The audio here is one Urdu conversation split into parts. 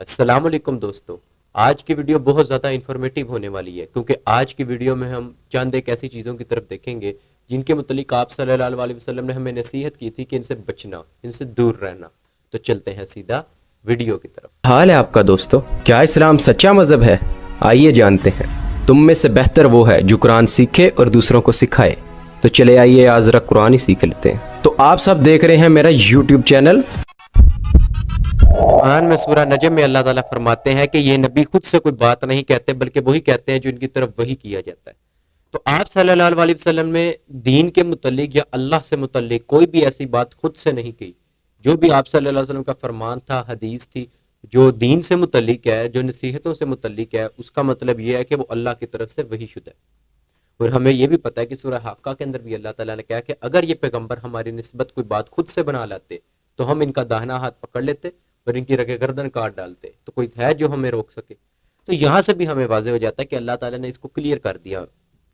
السلام علیکم دوستو، آج کی ویڈیو بہت زیادہ انفارمیٹیو ہونے والی ہے کیونکہ آج کی ویڈیو میں ہم چند ایک ایسی چیزوں کی طرف دیکھیں گے جن کے متعلق آپ صلی اللہ علیہ وسلم نے ہمیں نصیحت کی تھی کہ ان سے بچنا، ان سے دور رہنا۔ تو چلتے ہیں سیدھا ویڈیو کی طرف۔ حال ہے آپ کا دوستو، کیا اسلام سچا مذہب ہے؟ آئیے جانتے ہیں۔ تم میں سے بہتر وہ ہے جو قرآن سیکھے اور دوسروں کو سکھائے۔ تو چلے آئیے آج ذرا قرآن ہی سیکھ لیتے ہیں۔ تو آپ سب دیکھ رہے ہیں میرا یوٹیوب چینل۔ قرآن میں سورہ نجم میں اللہ تعالیٰ فرماتے ہیں کہ یہ نبی خود سے کوئی بات نہیں کہتے بلکہ وہی کہتے ہیں جو ان کی طرف وہی کیا جاتا ہے۔ تو آپ صلی اللہ علیہ وسلم نے دین کے متعلق یا اللہ سے متعلق کوئی بھی ایسی بات خود سے نہیں کی۔ جو بھی آپ صلی اللہ علیہ وسلم کا فرمان تھا، حدیث تھی، جو دین سے متعلق ہے، جو نصیحتوں سے متعلق ہے، اس کا مطلب یہ ہے کہ وہ اللہ کی طرف سے وہی شدہ ہے۔ اور ہمیں یہ بھی پتہ ہے کہ سورہ حاقہ کے اندر بھی اللہ تعالیٰ نے کہا کہ اگر یہ پیغمبر ہماری نسبت کوئی بات خود سے بنا لاتے تو ہم ان کا داہنا ہاتھ پکڑ لیتے اور ان کی رگے گردن کاٹ ڈالتے، تو کوئی ہے جو ہمیں روک سکے؟ تو یہاں سے بھی ہمیں واضح ہو جاتا ہے کہ اللہ تعالیٰ نے اس کو کلیئر کر دیا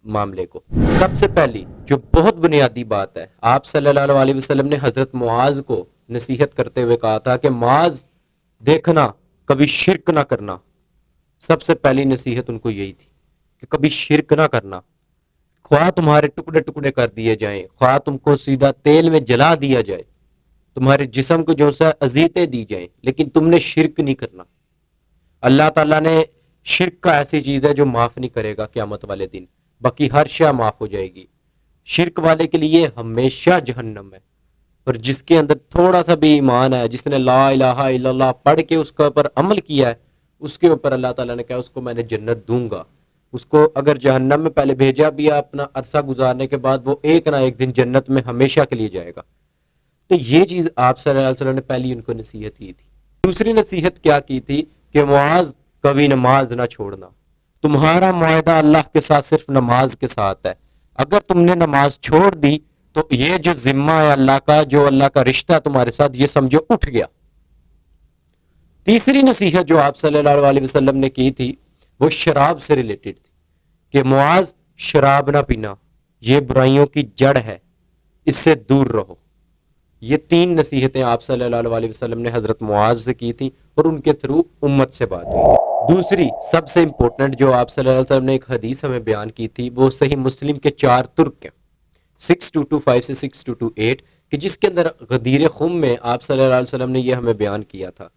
معاملے کو۔ سب سے پہلی جو بہت بنیادی بات ہے، آپ صلی اللہ علیہ وسلم نے حضرت معاذ کو نصیحت کرتے ہوئے کہا تھا کہ معاذ دیکھنا، کبھی شرک نہ کرنا۔ سب سے پہلی نصیحت ان کو یہی تھی کہ کبھی شرک نہ کرنا، خواہ تمہارے ٹکڑے ٹکڑے کر دیے جائیں، خواہ تم کو سیدھا تیل میں جلا دیا جائے، تمہارے جسم کو جو سا اذیتیں دی جائیں، لیکن تم نے شرک نہیں کرنا۔ اللہ تعالیٰ نے شرک کا ایسی چیز ہے جو معاف نہیں کرے گا قیامت والے دن، باقی ہر شے معاف ہو جائے گی۔ شرک والے کے لیے ہمیشہ جہنم ہے، اور جس کے اندر تھوڑا سا بھی ایمان ہے، جس نے لا الہ الا اللہ پڑھ کے اس کے اوپر عمل کیا ہے، اس کے اوپر اللہ تعالیٰ نے کہا اس کو میں نے جنت دوں گا۔ اس کو اگر جہنم میں پہلے بھیجا بھی ہے، اپنا عرصہ گزارنے کے بعد وہ ایک نہ ایک دن جنت میں ہمیشہ کے لیے جائے گا۔ تو یہ چیز آپ صلی اللہ علیہ وسلم نے پہلی ان کو نصیحت کی تھی۔ دوسری نصیحت کیا کی تھی کہ معاذ کبھی نماز نہ چھوڑنا۔ تمہارا معاہدہ اللہ کے ساتھ صرف نماز کے ساتھ ہے، اگر تم نے نماز چھوڑ دی تو یہ جو ذمہ ہے اللہ کا، جو اللہ کا رشتہ ہے تمہارے ساتھ، یہ سمجھو اٹھ گیا۔ تیسری نصیحت جو آپ صلی اللہ علیہ وسلم نے کی تھی وہ شراب سے ریلیٹڈ تھی کہ معاذ شراب نہ پینا، یہ برائیوں کی جڑ ہے، اس سے دور رہو۔ یہ تین نصیحتیں آپ صلی اللہ علیہ وسلم نے حضرت معاذ سے کی تھی اور ان کے تھرو امت سے بات ہوئی۔ دوسری سب سے امپورٹنٹ جو آپ صلی اللہ علیہ وسلم نے ایک حدیث ہمیں بیان کی تھی، وہ صحیح مسلم کے 4 ترک ہیں، 6225 سے 6228، کہ جس کے اندر غدیر خم میں آپ صلی اللہ علیہ وسلم نے یہ ہمیں بیان کیا تھا۔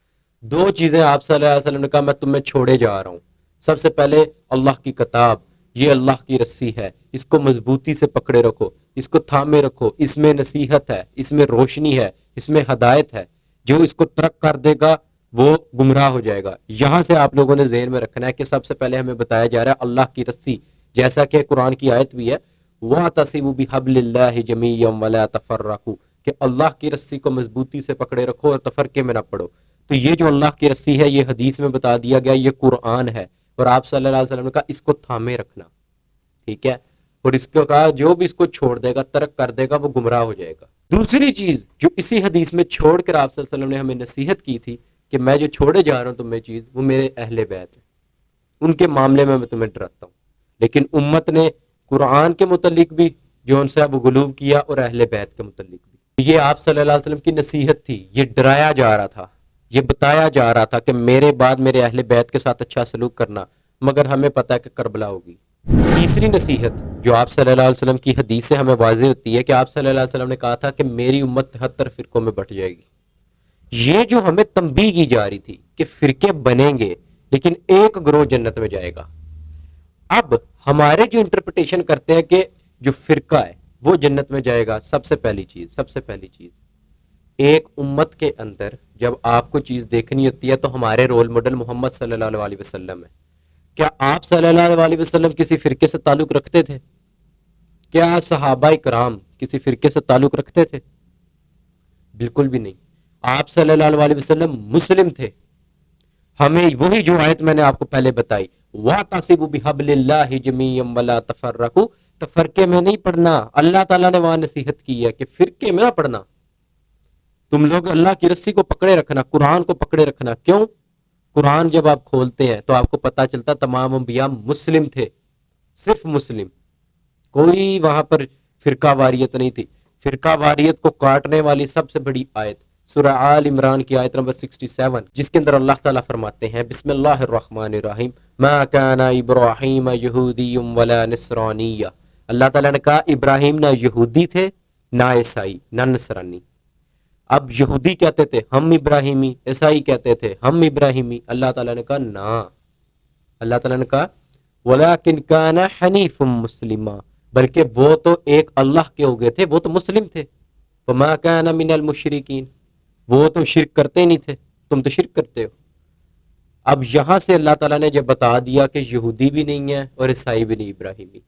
2 چیزیں آپ صلی اللہ علیہ وسلم نے کہا میں تمہیں چھوڑے جا رہا ہوں۔ سب سے پہلے اللہ کی کتاب، یہ اللہ کی رسی ہے، اس کو مضبوطی سے پکڑے رکھو، اس کو تھامے رکھو، اس میں نصیحت ہے، اس میں روشنی ہے، اس میں ہدایت ہے۔ جو اس کو ترک کر دے گا وہ گمراہ ہو جائے گا۔ یہاں سے آپ لوگوں نے ذہن میں رکھنا ہے کہ سب سے پہلے ہمیں بتایا جا رہا ہے اللہ کی رسی، جیسا کہ قرآن کی آیت بھی ہے، وَاعْتَصِمُوا بِحَبْلِ اللَّهِ جَمِيعًا وَلَا تَفَرَّقُوا، کہ اللہ کی رسی کو مضبوطی سے پکڑے رکھو اور تفرقے میں نہ پڑو۔ تو یہ جو اللہ کی رسی ہے یہ حدیث میں بتا دیا گیا، یہ قرآن ہے، اور آپ صلی اللہ علیہ وسلم نے کہا اس کو تھامے رکھنا، ٹھیک ہے؟ اور اس کو کہا جو بھی اس کو چھوڑ دے گا، ترک کر دے گا، وہ گمراہ ہو جائے گا۔ دوسری چیز جو اسی حدیث میں چھوڑ کر آپ صلی اللہ علیہ وسلم نے ہمیں نصیحت کی تھی کہ میں جو چھوڑے جا رہا ہوں تمہیں چیز، وہ میرے اہل بیت ہیں، ان کے معاملے میں تمہیں ڈراتا ہوں۔ لیکن امت نے قرآن کے متعلق بھی جو ان سے اب غلو کیا اور اہل بیت کے متعلق بھی۔ یہ آپ صلی اللہ علیہ وسلم کی نصیحت تھی، یہ ڈرایا جا رہا تھا، یہ بتایا جا رہا تھا کہ میرے بعد میرے اہل بیت کے ساتھ اچھا سلوک کرنا، مگر ہمیں پتہ ہے کہ کربلا ہوگی۔ تیسری نصیحت جو آپ صلی اللہ علیہ وسلم کی حدیث سے ہمیں واضح ہوتی ہے کہ آپ صلی اللہ علیہ وسلم نے کہا تھا کہ میری امت 73 فرقوں میں بٹ جائے گی۔ یہ جو ہمیں تنبیہ کی جا رہی تھی کہ فرقے بنیں گے لیکن ایک گروہ جنت میں جائے گا، اب ہمارے جو انٹرپریٹیشن کرتے ہیں کہ جو فرقہ ہے وہ جنت میں جائے گا، سب سے پہلی چیز ایک امت کے اندر جب آپ کو چیز دیکھنی ہوتی ہے تو ہمارے رول ماڈل محمد صلی اللہ علیہ وسلم ہے۔ کیا آپ صلی اللہ علیہ وسلم کسی فرقے سے تعلق رکھتے تھے؟ کیا صحابہ کرام کسی فرقے سے تعلق رکھتے تھے؟ بالکل بھی نہیں۔ آپ صلی اللہ علیہ وسلم مسلم تھے۔ ہمیں وہی جو آیت میں نے آپ کو پہلے بتائی، وَاعْتَصِمُوا بِحَبْلِ اللَّهِ جَمِيعًا وَلَا تَفَرَّقُوا، تفرقے میں نہیں پڑھنا۔ اللہ تعالیٰ نے وہاں نصیحت کی ہے کہ فرقے میں نہ پڑھنا، تم لوگ اللہ کی رسی کو پکڑے رکھنا، قرآن کو پکڑے رکھنا۔ کیوں؟ قرآن جب آپ کھولتے ہیں تو آپ کو پتا چلتا تمام انبیاء مسلم تھے، صرف مسلم، کوئی وہاں پر فرقہ واریت نہیں تھی۔ فرقہ واریت کو کاٹنے والی سب سے بڑی آیت سورہ آل عمران کی آیت نمبر 67، جس کے اندر اللہ تعالیٰ فرماتے ہیں بسم اللہ الرحمن الرحیم ما کان ابراہیم یہودی ولا نصرانیہ۔ اللہ تعالیٰ نے کہا ابراہیم نہ یہودی تھے نہ عیسائی نہ نصرانی۔ اب یہودی کہتے تھے ہم ابراہیمی، عیسائی کہتے تھے ہم ابراہیمی، اللہ تعالیٰ نے کہا نہ، اللہ تعالیٰ نے کہا ولیکن کان حنیف مسلما، بلکہ وہ تو ایک اللہ کے ہو گئے تھے، وہ تو مسلم تھے۔ وما کان من المشرکین، وہ تو شرک کرتے نہیں تھے، تم تو شرک کرتے ہو۔ اب یہاں سے اللہ تعالیٰ نے جب بتا دیا کہ یہودی بھی نہیں ہے اور عیسائی بھی نہیں ابراہیمی،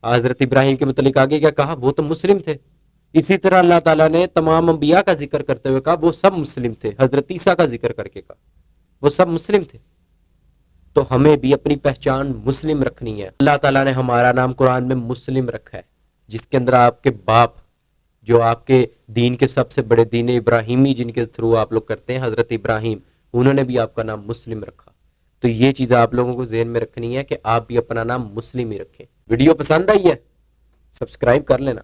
حضرت ابراہیم کے متعلق آگے کیا کہا؟ وہ تو مسلم تھے۔ اسی طرح اللہ تعالیٰ نے تمام انبیاء کا ذکر کرتے ہوئے کہا وہ سب مسلم تھے، حضرت عیسیٰ کا ذکر کر کے کہا وہ سب مسلم تھے۔ تو ہمیں بھی اپنی پہچان مسلم رکھنی ہے۔ اللہ تعالیٰ نے ہمارا نام قرآن میں مسلم رکھا ہے، جس کے اندر آپ کے باپ جو آپ کے دین کے سب سے بڑے دین ابراہیمی جن کے تھرو آپ لوگ کرتے ہیں، حضرت ابراہیم، انہوں نے بھی آپ کا نام مسلم رکھا۔ تو یہ چیز آپ لوگوں کو ذہن میں رکھنی ہے کہ آپ بھی اپنا نام مسلم ہی رکھیں۔ ویڈیو پسند آئی ہے؟ سبسکرائب کر لینا۔